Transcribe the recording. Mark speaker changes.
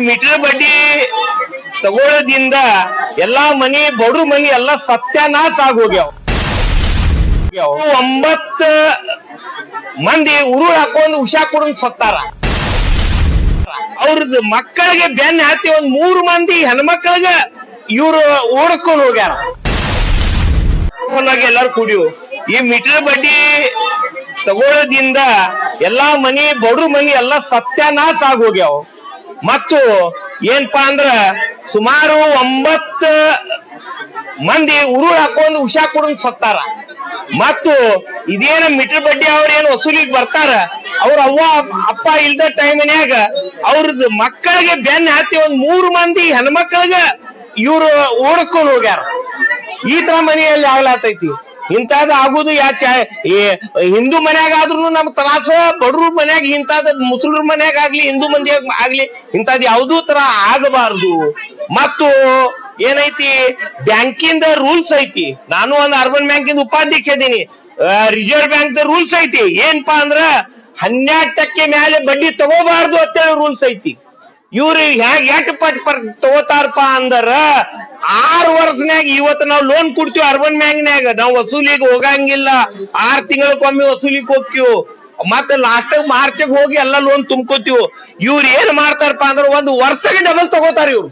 Speaker 1: Metre ಬಡ್ಡಿ ತಗೊಳ್ಳೋದ್ರಿಂದ ಎಲ್ಲಾ ಮನಿ ಬಡ್ರು ಮನಿ ಎಲ್ಲಾ ಸತ್ಯಾನಾಶ ಆಗೋಗ್ಯಾವ. 9 ಮಂದಿ ಉರುಳು ಹಾಕೊಂಡ್ ಉಷಾ ಕುಡಿದ್ ಸತ್ತಾರ. ಅವ್ರದ್ದು ಮಕ್ಕಳಿಗೆ ಬೆನ್ನ ಹತ್ತಿ 3 ಮಂದಿ ಹೆಣ್ಮಕ್ಳಿಗೆ ಇವ್ರು ಓಡಿಸ್ಕೊಂಡ್ ಹೋಗ್ಯಾರ. ಎಲ್ಲಾರು ಕುಡಿಯು. ಈ ಮೀಟರ್ ಬಡ್ಡಿ ತಗೊಳ್ಳೋದ್ರಿಂದ ಎಲ್ಲಾ ಮನಿ ಬಡ್ರು ಮನಿ ಎಲ್ಲಾ ಸತ್ಯಾನಾಶ ಆಗೋಗ್ಯಾವ. ಮತ್ತು ಏನಪ್ಪಾ ಅಂದ್ರ ಸುಮಾರು 9 ಮಂದಿ ಉರುಳು ಹಾಕೊಂಡ್ ಉಷಾ ಕುಡಿದ್ ಸತ್ತಾರ. ಮತ್ತು ಇದೇನ ಮೀಟರ್ ಬಡ್ಡಿ ಅವ್ರ ಏನ್ ವಸೂಲಿಗೆ ಬರ್ತಾರ, ಅವ್ರ ಅವ್ವ ಅಪ್ಪ ಇಲ್ದ ಟೈಮ್ನ್ಯಾಗ ಅವ್ರದ್ದು ಮಕ್ಕಳಿಗೆ ಬೆನ್ನ ಹತ್ತಿ 3 ಮಂದಿ ಹೆಣ್ಮಕ್ಳಿಗೆ ಇವ್ರು ಓಡಿಸ್ಕೊಂಡ್ ಹೋಗ್ಯಾರ. ಈ ತರ ಮನೆಯಲ್ಲಿ ಆಗ್ಲಾತೈತಿ. ಇಂತಾದ ಆಗುದು ಹಿಂದೂ ಮನ್ಯಾಗ ಆದ್ರೂ ನಮ್ ತ್ರಾಸ, ಬಡ್ರ ಮನ್ಯಾಗ ಇಂತಾದ, ಮುಸ್ಲಿಮ್ರ ಮನ್ಯಾಗ ಆಗ್ಲಿ ಹಿಂದೂ ಮಂದಿಯಾಗ ಆಗ್ಲಿ ಇಂತಾದ್ ಯಾವ್ದೂ ತರ ಆಗಬಾರ್ದು. ಮತ್ತು ಏನೈತಿ, ಬ್ಯಾಂಕಿಂದ ರೂಲ್ಸ್ ಐತಿ. ನಾನು ಒಂದು ಅರ್ಬನ್ ಬ್ಯಾಂಕಿಂದ ಉಪಾಧ್ಯಕ್ಷ ಇದೀನಿ. ರಿಸರ್ವ್ ಬ್ಯಾಂಕ್ ರೂಲ್ಸ್ ಐತಿ. ಏನಪ್ಪಾ ಅಂದ್ರ 12% ಮ್ಯಾಲೆ ಬಡ್ಡಿ ತಗೋಬಾರ್ದು ಅಂತೇಳಿ ರೂಲ್ಸ್ ಐತಿ. ಇವ್ರು ಎಟ್ ಪಟ್ ತಗೋತಾರಪ್ಪ ಅಂದ್ರ 6 ವರ್ಷನ್ಯಾಗ ಇವತ್ತು ನಾವು ಲೋನ್ ಕೊಡ್ತೀವಿ ಅರ್ಬನ್ ಬ್ಯಾಂಕ್ನ್ಯಾಗ, ನಾವು ವಸೂಲಿಗೆ ಹೋಗಂಗಿಲ್ಲ. 6 ತಿಂಗಳಕ್ಕೊಮ್ಮೆ ವಸೂಲಿಗೆ ಹೋಗ್ತೀವಿ. ಮತ್ತೆ ಲಾಸ್ಟ್ ಮಾರ್ಚ್ಗೆ ಹೋಗಿ ಎಲ್ಲಾ ಲೋನ್ ತುಂಬ್ಕೋತೀವಿ. ಇವ್ರು ಏನ್ ಮಾಡ್ತಾರಪ್ಪ ಅಂದ್ರ 1 ವರ್ಷಕ್ಕೆ ಡಬಲ್ ತಗೋತಾರ ಇವ್ರು.